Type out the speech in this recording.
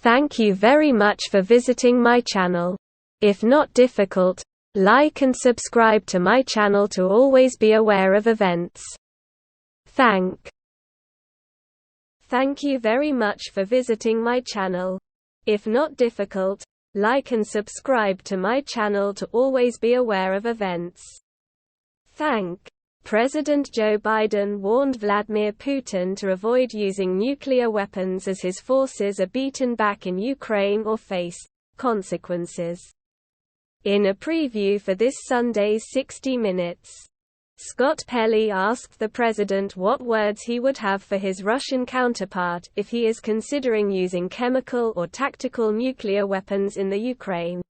Thank you very much for visiting my channel. If not difficult, like and subscribe to my channel to always be aware of events. Thank you very much for visiting my channel. If not difficult, like and subscribe to my channel to always be aware of events. President Joe Biden warned Vladimir Putin to avoid using nuclear weapons as his forces are beaten back in Ukraine or face consequences. In a preview for this Sunday's 60 Minutes, Scott Pelley asked the president what words he would have for his Russian counterpart if he is considering using chemical or tactical nuclear weapons in the Ukraine.